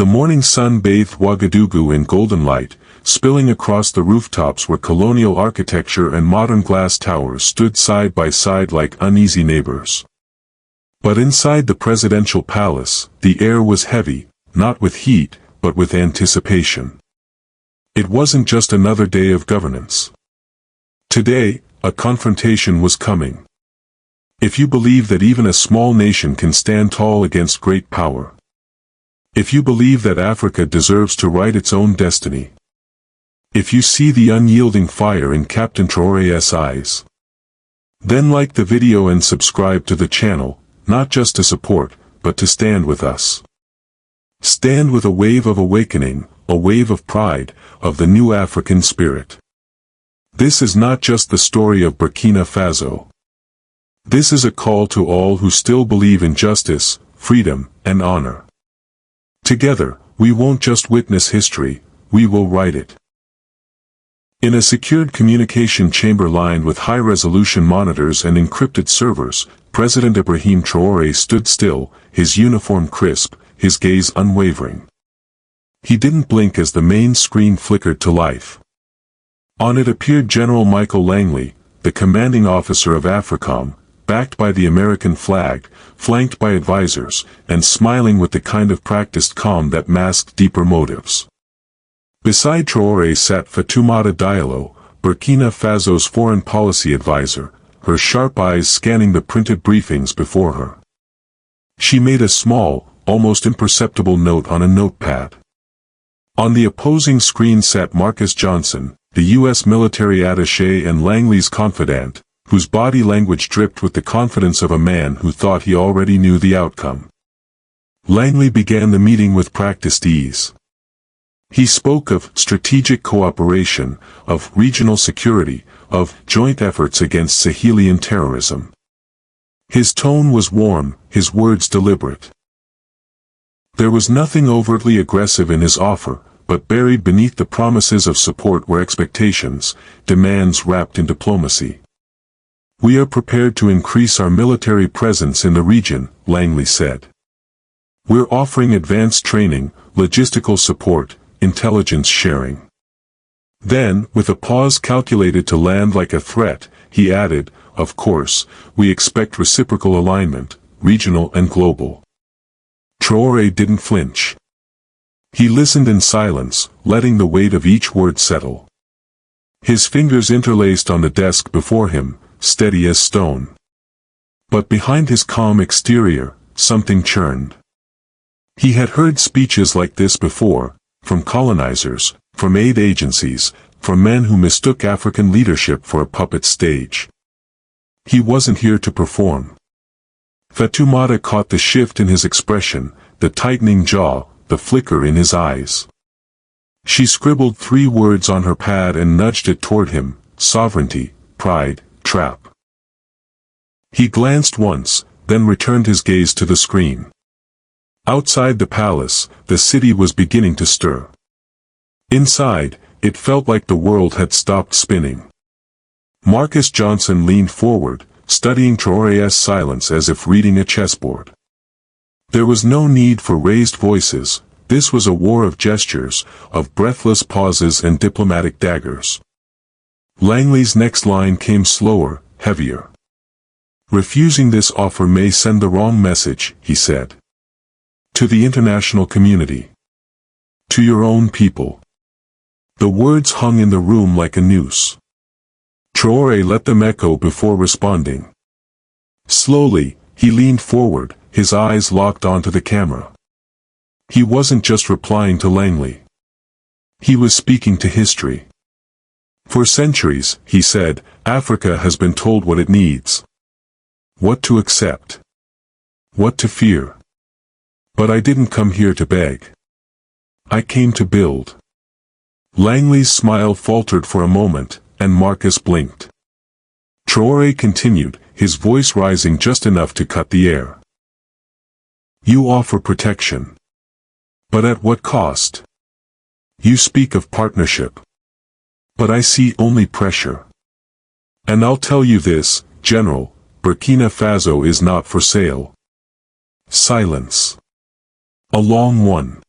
The morning sun bathed Ouagadougou in golden light, spilling across the rooftops where colonial architecture and modern glass towers stood side by side like uneasy neighbors. But inside the presidential palace, the air was heavy, not with heat, but with anticipation. It wasn't just another day of governance. Today, a confrontation was coming. If you believe that even a small nation can stand tall against great power, if you believe that Africa deserves to write its own destiny, if you see the unyielding fire in Captain Traoré's eyes, then like the video and subscribe to the channel, not just to support, but to stand with us. Stand with a wave of awakening, a wave of pride, of the new African spirit. This is not just the story of Burkina Faso. This is a call to all who still believe in justice, freedom, and honor. Together, we won't just witness history, we will write it. In a secured communication chamber lined with high-resolution monitors and encrypted servers, President Ibrahim Traoré stood still, his uniform crisp, his gaze unwavering. He didn't blink as the main screen flickered to life. On it appeared General Michael Langley, the commanding officer of AFRICOM, backed by the American flag, flanked by advisors, and smiling with the kind of practiced calm that masked deeper motives. Beside Traoré sat Fatoumata Diallo, Burkina Faso's foreign policy advisor, her sharp eyes scanning the printed briefings before her. She made a small, almost imperceptible note on a notepad. On the opposing screen sat Marcus Johnson, the U.S. military attaché and Langley's confidant, whose body language dripped with the confidence of a man who thought he already knew the outcome. Langley began the meeting with practiced ease. He spoke of strategic cooperation, of regional security, of joint efforts against Sahelian terrorism. His tone was warm, his words deliberate. There was nothing overtly aggressive in his offer, but buried beneath the promises of support were expectations, demands wrapped in diplomacy. We are prepared to increase our military presence in the region, Langley said. We're offering advanced training, logistical support, intelligence sharing. Then, with a pause calculated to land like a threat, he added, of course, we expect reciprocal alignment, regional and global. Traoré didn't flinch. He listened in silence, letting the weight of each word settle. His fingers interlaced on the desk before him, steady as stone. But behind his calm exterior, something churned. He had heard speeches like this before, from colonizers, from aid agencies, from men who mistook African leadership for a puppet stage. He wasn't here to perform. Fatoumata caught the shift in his expression, the tightening jaw, the flicker in his eyes. She scribbled 3 words on her pad and nudged it toward him: sovereignty, pride, trap. He glanced once, then returned his gaze to the screen. Outside the palace, the city was beginning to stir. Inside, it felt like the world had stopped spinning. Marcus Johnson leaned forward, studying Traoré's silence as if reading a chessboard. There was no need for raised voices, this was a war of gestures, of breathless pauses and diplomatic daggers. Langley's next line came slower, heavier. Refusing this offer may send the wrong message, he said. To the international community. To your own people. The words hung in the room like a noose. Traoré let them echo before responding. Slowly, he leaned forward, his eyes locked onto the camera. He wasn't just replying to Langley. He was speaking to history. For centuries, he said, Africa has been told what it needs. What to accept. What to fear. But I didn't come here to beg. I came to build. Langley's smile faltered for a moment, and Marcus blinked. Traoré continued, his voice rising just enough to cut the air. You offer protection. But at what cost? You speak of partnership. But I see only pressure. And I'll tell you this, General, Burkina Faso is not for sale. Silence. A long one.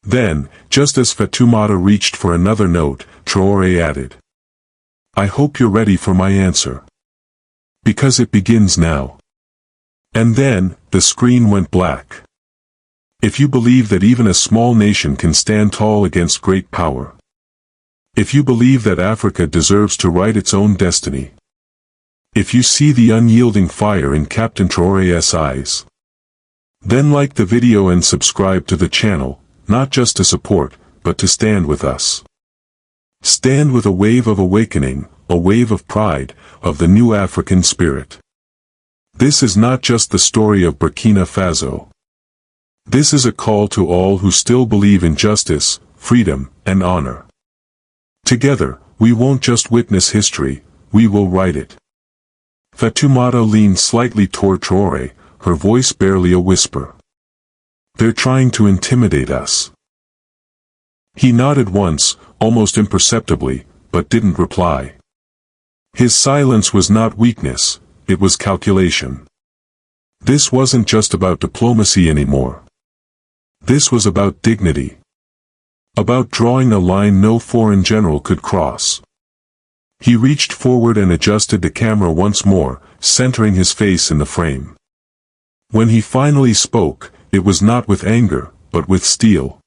Then, just as Fatoumata reached for another note, Traore added, "I hope you're ready for my answer. Because it begins now." And then, the screen went black. If you believe that even a small nation can stand tall against great power. If you believe that Africa deserves to write its own destiny. If you see the unyielding fire in Captain Traoré's eyes. Then like the video and subscribe to the channel, not just to support, but to stand with us. Stand with a wave of awakening, a wave of pride, of the new African spirit. This is not just the story of Burkina Faso. This is a call to all who still believe in justice, freedom, and honor. Together, we won't just witness history, we will write it. Fatoumata leaned slightly toward Traoré, her voice barely a whisper. "They're trying to intimidate us." He nodded once, almost imperceptibly, but didn't reply. His silence was not weakness, it was calculation. This wasn't just about diplomacy anymore. This was about dignity. About drawing a line no foreign general could cross. He reached forward and adjusted the camera once more, centering his face in the frame. When he finally spoke, it was not with anger, but with steel.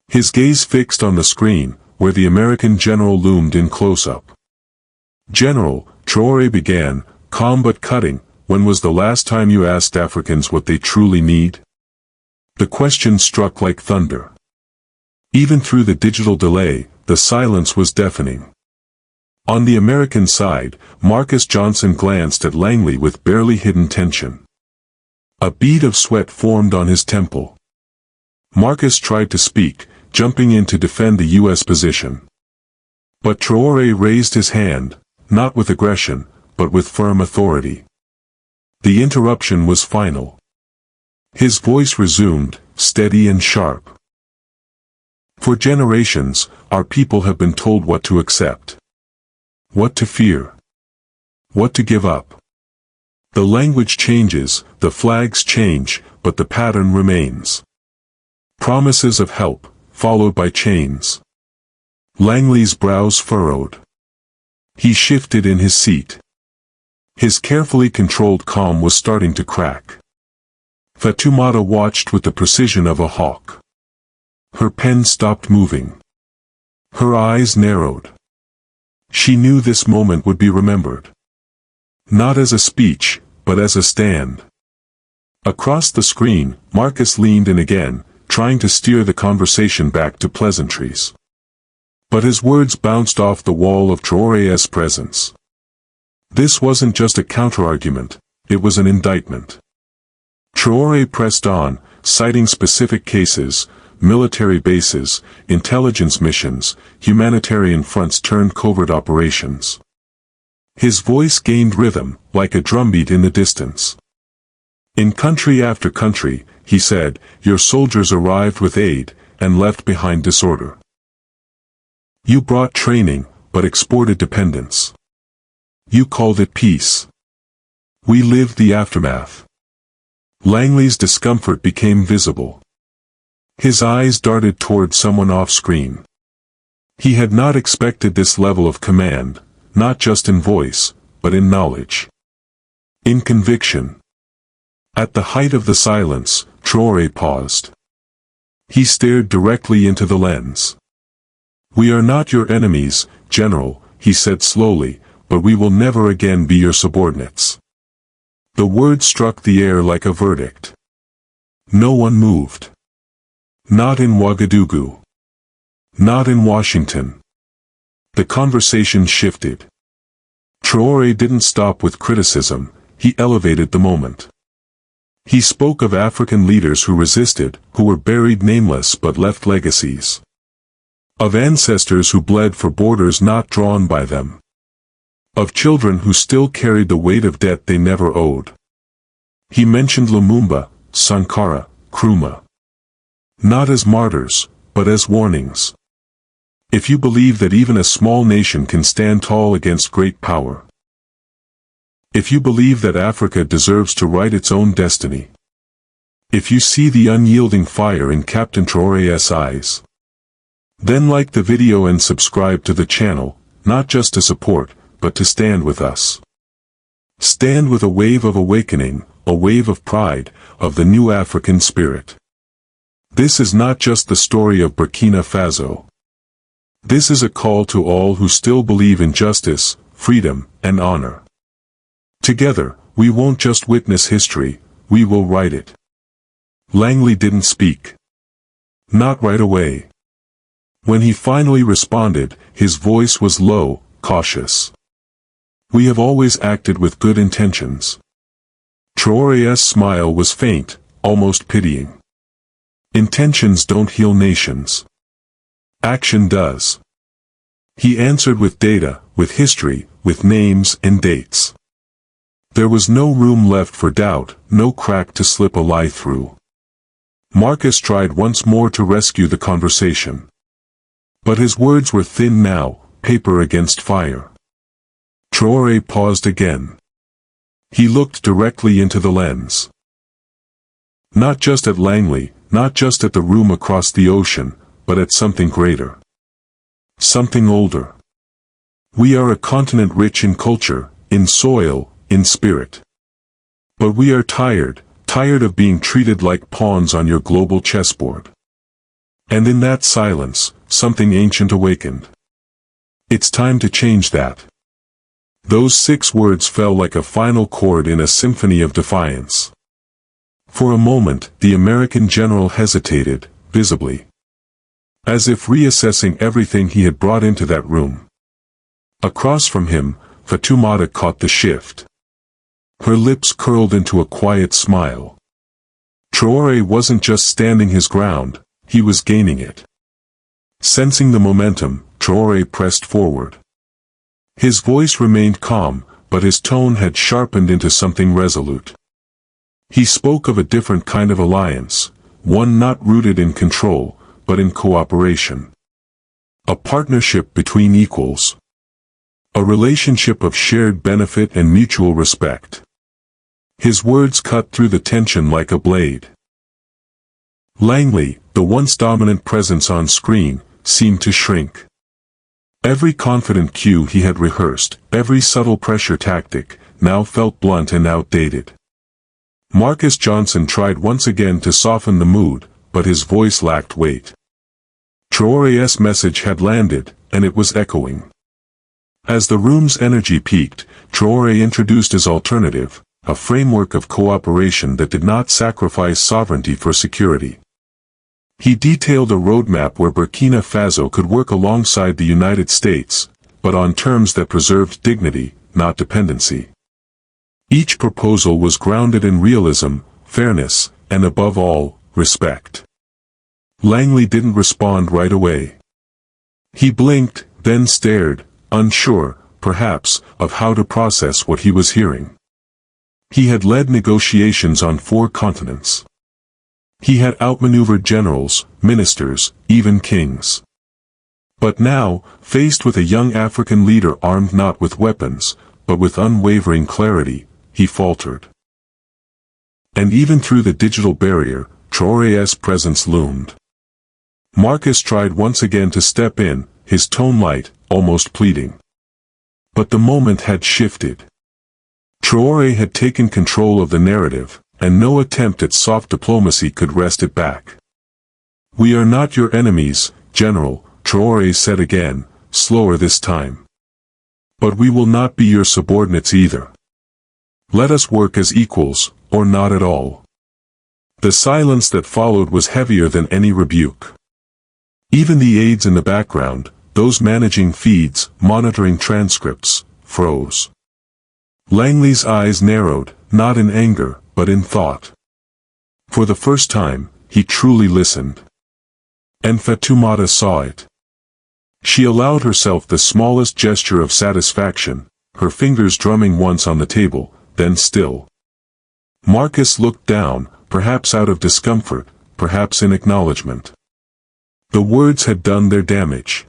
His gaze fixed on the screen, where the American general loomed in close-up. "General," Traoré began, calm but cutting, "when was the last time you asked Africans what they truly need?" The question struck like thunder. Even through the digital delay, the silence was deafening. On the American side, Marcus Johnson glanced at Langley with barely hidden tension. A bead of sweat formed on his temple. Marcus tried to speak, jumping in to defend the U.S. position. But Traoré raised his hand, not with aggression, but with firm authority. The interruption was final. His voice resumed, steady and sharp. "For generations, our people have been told what to accept. What to fear. What to give up. The language changes, the flags change, but the pattern remains. Promises of help, followed by chains." Langley's brows furrowed. He shifted in his seat. His carefully controlled calm was starting to crack. Fatoumata watched with the precision of a hawk. Her pen stopped moving. Her eyes narrowed. She knew this moment would be remembered. Not as a speech, but as a stand. Across the screen, Marcus leaned in again, trying to steer the conversation back to pleasantries. But his words bounced off the wall of Traoré's presence. This wasn't just a counterargument, it was an indictment. Traoré pressed on, citing specific cases, military bases, intelligence missions, humanitarian fronts turned covert operations. His voice gained rhythm, like a drumbeat in the distance. "In country after country," he said, "your soldiers arrived with aid, and left behind disorder. You brought training, but exported dependence. You called it peace. We lived the aftermath." Langley's discomfort became visible. His eyes darted toward someone off-screen. He had not expected this level of command, not just in voice, but in knowledge. In conviction. At the height of the silence, Traoré paused. He stared directly into the lens. "We are not your enemies, General," he said slowly, "but we will never again be your subordinates." The word struck the air like a verdict. No one moved. Not in Ouagadougou. Not in Washington. The conversation shifted. Traoré didn't stop with criticism, he elevated the moment. He spoke of African leaders who resisted, who were buried nameless but left legacies. Of ancestors who bled for borders not drawn by them. Of children who still carried the weight of debt they never owed. He mentioned Lumumba, Sankara, Nkrumah. Not as martyrs, but as warnings. If you believe that even a small nation can stand tall against great power. If you believe that Africa deserves to write its own destiny. If you see the unyielding fire in Captain Traoré's eyes, then like the video and subscribe to the channel, not just to support, but to stand with us. Stand with a wave of awakening, a wave of pride, of the new African spirit. This is not just the story of Burkina Faso. This is a call to all who still believe in justice, freedom, and honor. Together, we won't just witness history, we will write it. Langley didn't speak. Not right away. When he finally responded, his voice was low, cautious. We have always acted with good intentions. Traoré's smile was faint, almost pitying. Intentions don't heal nations. Action does. He answered with data, with history, with names and dates. There was no room left for doubt, no crack to slip a lie through. Marcus tried once more to rescue the conversation. But his words were thin now, paper against fire. Traoré paused again. He looked directly into the lens. Not just at Langley, not just at the room across the ocean, but at something greater. Something older. We are a continent rich in culture, in soil, in spirit. But we are tired of being treated like pawns on your global chessboard. And in that silence, something ancient awakened. It's time to change that. Those 6 words fell like a final chord in a symphony of defiance. For a moment, the American general hesitated, visibly. As if reassessing everything he had brought into that room. Across from him, Fatoumata caught the shift. Her lips curled into a quiet smile. Traoré wasn't just standing his ground, he was gaining it. Sensing the momentum, Traoré pressed forward. His voice remained calm, but his tone had sharpened into something resolute. He spoke of a different kind of alliance, one not rooted in control, but in cooperation. A partnership between equals. A relationship of shared benefit and mutual respect. His words cut through the tension like a blade. Langley, the once dominant presence on screen, seemed to shrink. Every confident cue he had rehearsed, every subtle pressure tactic, now felt blunt and outdated. Marcus Johnson tried once again to soften the mood, but his voice lacked weight. Traoré's message had landed, and it was echoing. As the room's energy peaked, Traoré introduced his alternative, a framework of cooperation that did not sacrifice sovereignty for security. He detailed a roadmap where Burkina Faso could work alongside the United States, but on terms that preserved dignity, not dependency. Each proposal was grounded in realism, fairness, and above all, respect. Langley didn't respond right away. He blinked, then stared, unsure, perhaps, of how to process what he was hearing. He had led negotiations on 4 continents. He had outmaneuvered generals, ministers, even kings. But now, faced with a young African leader armed not with weapons, but with unwavering clarity, he faltered. And even through the digital barrier, Traoré's presence loomed. Marcus tried once again to step in, his tone light, almost pleading. But the moment had shifted. Traoré had taken control of the narrative, and no attempt at soft diplomacy could wrest it back. "We are not your enemies, General," Traoré said again, slower this time. "But we will not be your subordinates either. Let us work as equals, or not at all." The silence that followed was heavier than any rebuke. Even the aides in the background, those managing feeds, monitoring transcripts, froze. Langley's eyes narrowed, not in anger, but in thought. For the first time, he truly listened. And Fatoumata saw it. She allowed herself the smallest gesture of satisfaction, her fingers drumming once on the table, then still. Marcus looked down, perhaps out of discomfort, perhaps in acknowledgement. The words had done their damage.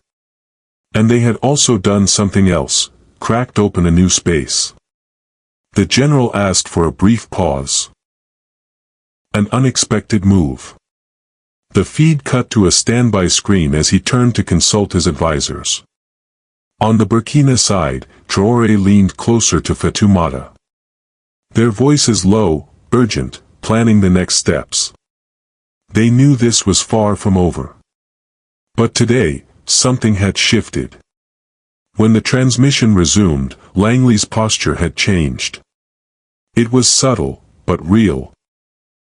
And they had also done something else, cracked open a new space. The general asked for a brief pause. An unexpected move. The feed cut to a standby screen as he turned to consult his advisors. On the Burkina side, Traore leaned closer to Fatoumata. Their voices low, urgent, planning the next steps. They knew this was far from over. But today, something had shifted. When the transmission resumed, Langley's posture had changed. It was subtle, but real.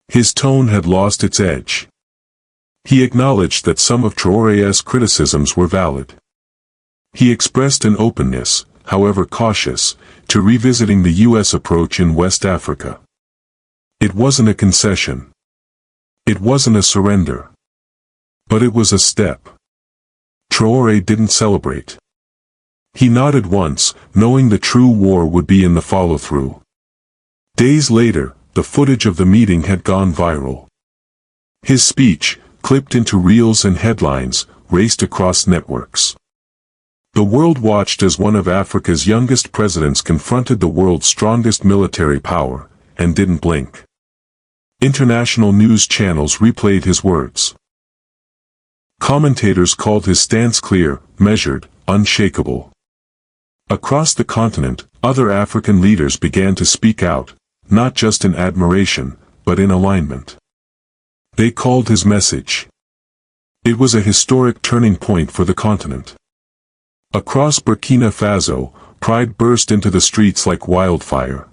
His tone had lost its edge. He acknowledged that some of Traore's criticisms were valid. He expressed an openness, however cautious, to revisiting the U.S. approach in West Africa. It wasn't a concession. It wasn't a surrender. But it was a step. Traore didn't celebrate. He nodded once, knowing the true war would be in the follow-through. Days later, the footage of the meeting had gone viral. His speech, clipped into reels and headlines, raced across networks. The world watched as one of Africa's youngest presidents confronted the world's strongest military power, and didn't blink. International news channels replayed his words. Commentators called his stance clear, measured, unshakable. Across the continent, other African leaders began to speak out, not just in admiration, but in alignment. They called his message. It was a historic turning point for the continent. Across Burkina Faso, pride burst into the streets like wildfire.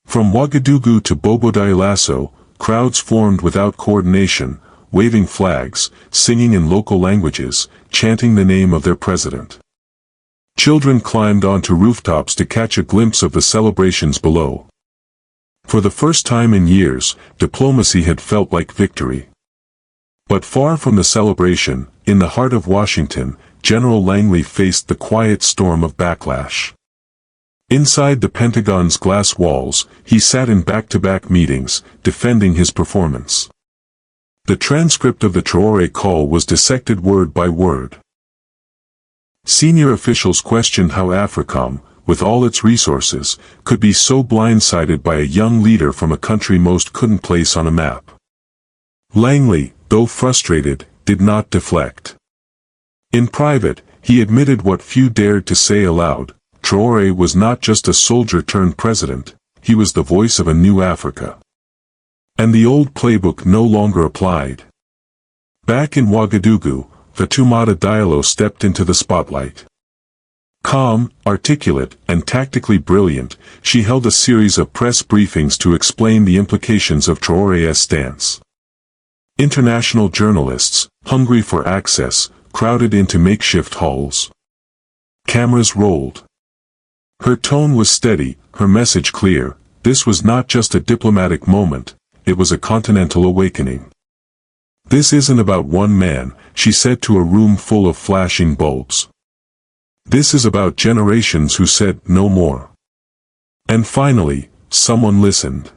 From Ouagadougou to Bobo-Dioulasso, crowds formed without coordination, waving flags, singing in local languages, chanting the name of their president. Children climbed onto rooftops to catch a glimpse of the celebrations below. For the first time in years, diplomacy had felt like victory. But far from the celebration, in the heart of Washington, General Langley faced the quiet storm of backlash. Inside the Pentagon's glass walls, he sat in back-to-back meetings, defending his performance. The transcript of the Traore call was dissected word by word. Senior officials questioned how AFRICOM, with all its resources, could be so blindsided by a young leader from a country most couldn't place on a map. Langley, though frustrated, did not deflect. In private, he admitted what few dared to say aloud: Traore was not just a soldier turned president, he was the voice of a new Africa. And the old playbook no longer applied. Back in Ouagadougou, Fatoumata Diallo stepped into the spotlight. Calm, articulate, and tactically brilliant, she held a series of press briefings to explain the implications of Traore's stance. International journalists, hungry for access, crowded into makeshift halls. Cameras rolled. Her tone was steady, her message clear. This was not just a diplomatic moment, it was a continental awakening. This isn't about one man, she said to a room full of flashing bulbs. This is about generations who said no more. And finally, someone listened.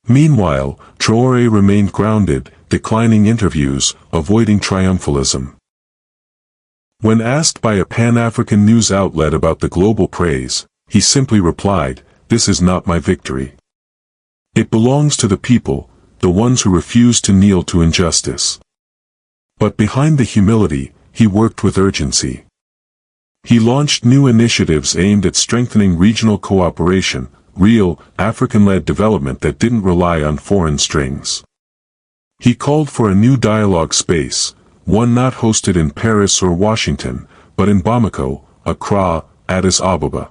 Meanwhile, Traore remained grounded, declining interviews, avoiding triumphalism. When asked by a Pan-African news outlet about the global praise, he simply replied, "This is not my victory. It belongs to the people, the ones who refuse to kneel to injustice." But behind the humility, he worked with urgency. He launched new initiatives aimed at strengthening regional cooperation, real, African-led development that didn't rely on foreign strings. He called for a new dialogue space, one not hosted in Paris or Washington, but in Bamako, Accra, Addis Ababa.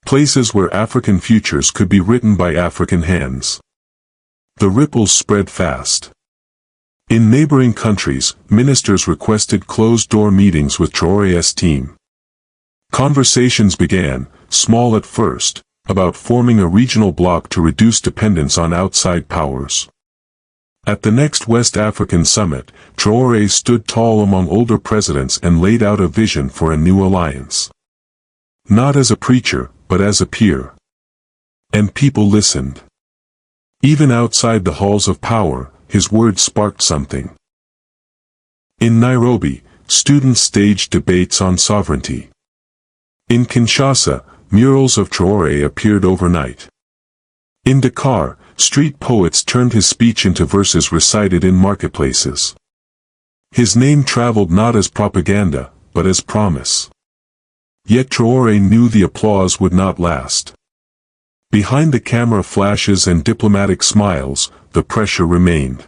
Places where African futures could be written by African hands. The ripples spread fast. In neighboring countries, ministers requested closed-door meetings with Traore's team. Conversations began, small at first, about forming a regional bloc to reduce dependence on outside powers. At the next West African summit, Traore stood tall among older presidents and laid out a vision for a new alliance. Not as a preacher, but as a peer. And people listened. Even outside the halls of power, his words sparked something. In Nairobi, students staged debates on sovereignty. In Kinshasa, murals of Traore appeared overnight. In Dakar, Street poets turned his speech into verses recited in marketplaces. His name traveled not as propaganda, but as promise. Yet Traore knew the applause would not last. Behind the camera flashes and diplomatic smiles, the pressure remained.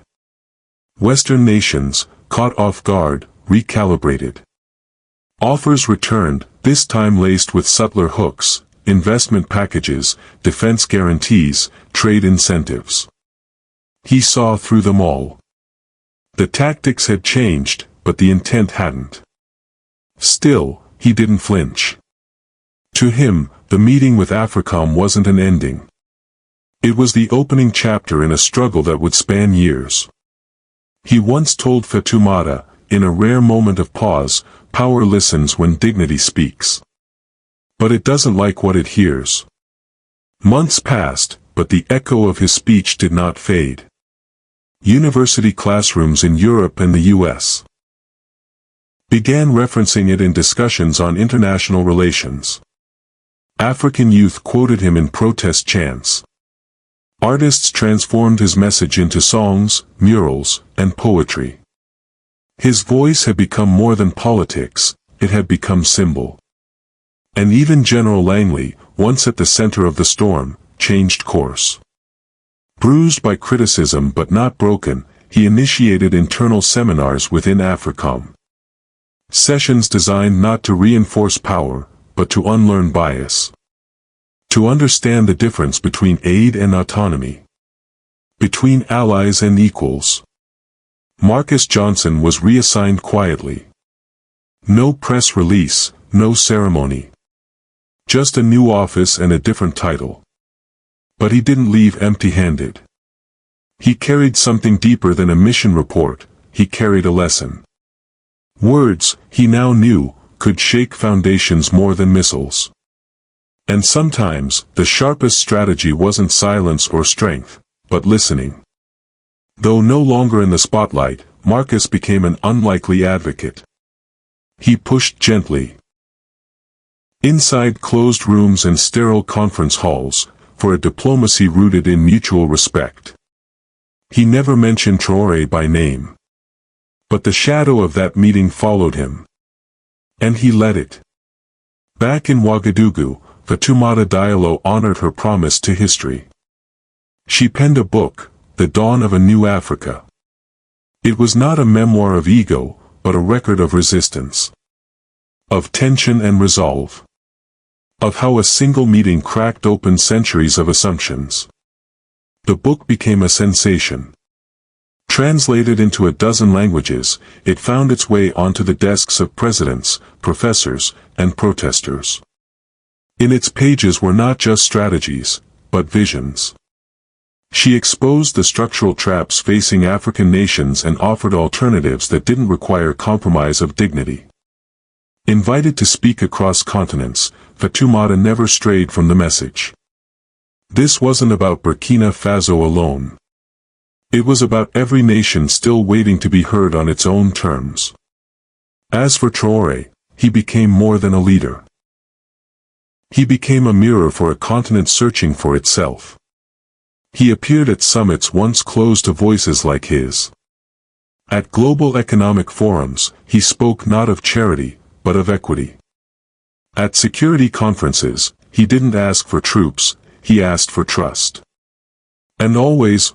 Western nations, caught off guard, recalibrated. Offers returned, this time laced with subtler hooks, investment packages, defense guarantees, trade incentives. He saw through them all. The tactics had changed, but the intent hadn't. Still, he didn't flinch. To him, the meeting with AFRICOM wasn't an ending. It was the opening chapter in a struggle that would span years. He once told Fatoumata, in a rare moment of pause, power listens when dignity speaks. But it doesn't like what it hears. Months passed, but the echo of his speech did not fade. University classrooms in Europe and the U.S. began referencing it in discussions on international relations. African youth quoted him in protest chants. Artists transformed his message into songs, murals, and poetry. His voice had become more than politics, it had become symbol. And even General Langley, once at the center of the storm, changed course. Bruised by criticism but not broken, he initiated internal seminars within AFRICOM. Sessions designed not to reinforce power, but to unlearn bias. To understand the difference between aid and autonomy. Between allies and equals. Marcus Johnson was reassigned quietly. No press release, no ceremony. Just a new office and a different title. But he didn't leave empty-handed. He carried something deeper than a mission report, he carried a lesson. Words, he now knew, could shake foundations more than missiles. And sometimes, the sharpest strategy wasn't silence or strength, but listening. Though no longer in the spotlight, Marcus became an unlikely advocate. He pushed gently. Inside closed rooms and sterile conference halls, for a diplomacy rooted in mutual respect. He never mentioned Traore by name. But the shadow of that meeting followed him. And he let it. Back in Ouagadougou, Fatoumata Diallo honored her promise to history. She penned a book, The Dawn of a New Africa. It was not a memoir of ego, but a record of resistance. Of tension and resolve. Of how a single meeting cracked open centuries of assumptions. The book became a sensation. Translated into a dozen languages, it found its way onto the desks of presidents, professors, and protesters. In its pages were not just strategies, but visions. She exposed the structural traps facing African nations and offered alternatives that didn't require compromise of dignity. Invited to speak across continents, Fatoumata never strayed from the message. This wasn't about Burkina Faso alone. It was about every nation still waiting to be heard on its own terms. As for Traore, he became more than a leader. He became a mirror for a continent searching for itself. He appeared at summits once closed to voices like his. At global economic forums, he spoke not of charity, but of equity. At security conferences, he didn't ask for troops, he asked for trust. And always,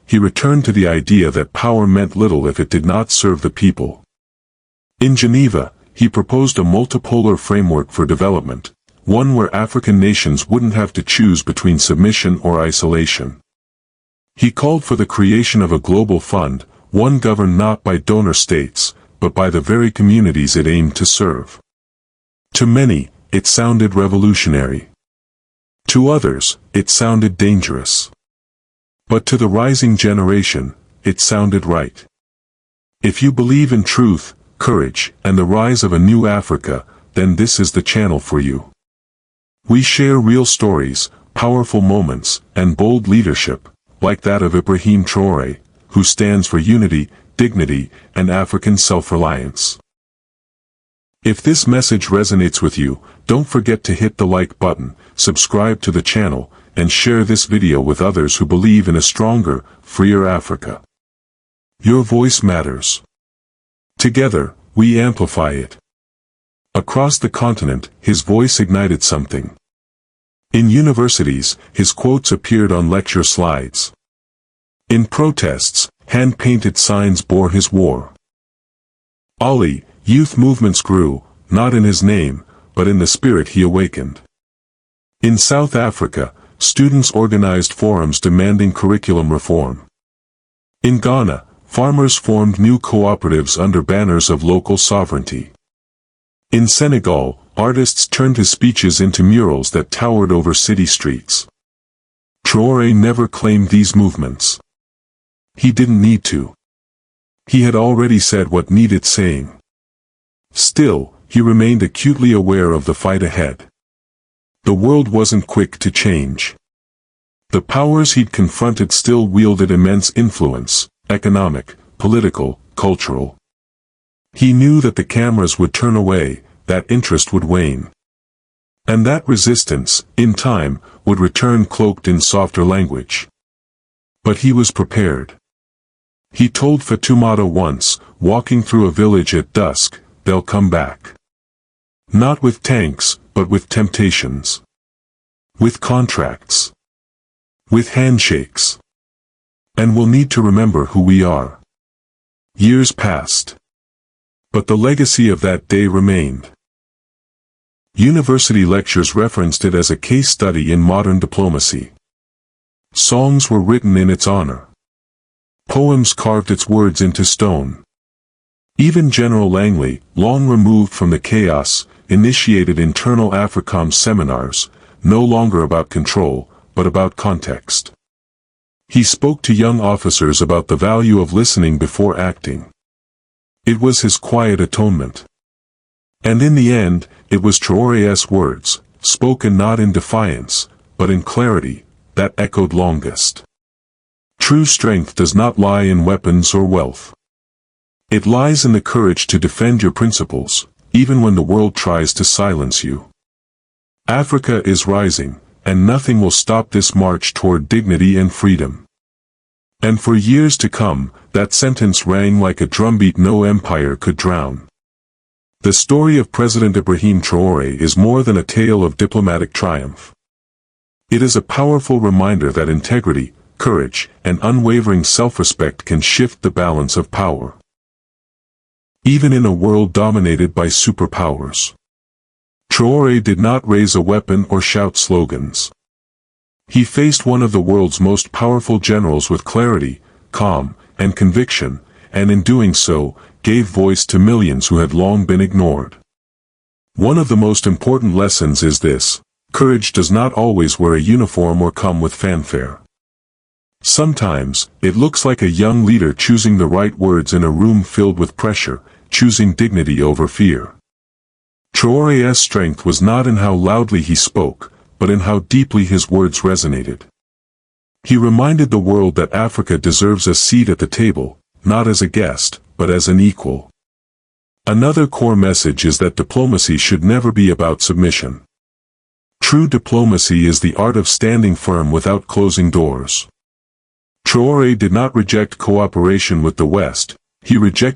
he returned to the idea that power meant little if it did not serve the people. In Geneva, he proposed a multipolar framework for development, one where African nations wouldn't have to choose between submission or isolation. He called for the creation of a global fund, one governed not by donor states, but by the very communities it aimed to serve. To many, it sounded revolutionary. To others, it sounded dangerous. But to the rising generation, it sounded right. If you believe in truth, courage, and the rise of a new Africa, then this is the channel for you. We share real stories, powerful moments, and bold leadership, like that of Ibrahim Traoré, who stands for unity, dignity, and African self-reliance. If this message resonates with you, don't forget to hit the like button, subscribe to the channel, and share this video with others who believe in a stronger, freer Africa. Your voice matters. Together, we amplify it. Across the continent, his voice ignited something. In universities, his quotes appeared on lecture slides. In protests, hand-painted signs bore his war. Ali, youth movements grew, not in his name, but in the spirit he awakened. In South Africa, students organized forums demanding curriculum reform. In Ghana, farmers formed new cooperatives under banners of local sovereignty. In Senegal, artists turned his speeches into murals that towered over city streets. Traore never claimed these movements. He didn't need to. He had already said what needed saying. Still, he remained acutely aware of the fight ahead. The world wasn't quick to change. The powers he'd confronted still wielded immense influence, economic, political, cultural. He knew that the cameras would turn away, that interest would wane. And that resistance, in time, would return cloaked in softer language. But he was prepared. He told Fatoumata once, walking through a village at dusk, "They'll come back. Not with tanks, but with temptations. With contracts. With handshakes. And we'll need to remember who we are." Years passed. But the legacy of that day remained. University lectures referenced it as a case study in modern diplomacy. Songs were written in its honor. Poems carved its words into stone. Even General Langley, long removed from the chaos, initiated internal AFRICOM seminars, no longer about control, but about context. He spoke to young officers about the value of listening before acting. It was his quiet atonement. And in the end, it was Traore's words, spoken not in defiance, but in clarity, that echoed longest. True strength does not lie in weapons or wealth. It lies in the courage to defend your principles, even when the world tries to silence you. Africa is rising, and nothing will stop this march toward dignity and freedom. And for years to come, that sentence rang like a drumbeat no empire could drown. The story of President Ibrahim Traoré is more than a tale of diplomatic triumph. It is a powerful reminder that integrity, courage, and unwavering self-respect can shift the balance of power. Even in a world dominated by superpowers. Traoré did not raise a weapon or shout slogans. He faced one of the world's most powerful generals with clarity, calm, and conviction, and in doing so, gave voice to millions who had long been ignored. One of the most important lessons is this: courage does not always wear a uniform or come with fanfare. Sometimes, it looks like a young leader choosing the right words in a room filled with pressure, choosing dignity over fear. Traoré's strength was not in how loudly he spoke, but in how deeply his words resonated. He reminded the world that Africa deserves a seat at the table, not as a guest, but as an equal. Another core message is that diplomacy should never be about submission. True diplomacy is the art of standing firm without closing doors. Traoré did not reject cooperation with the West, he rejected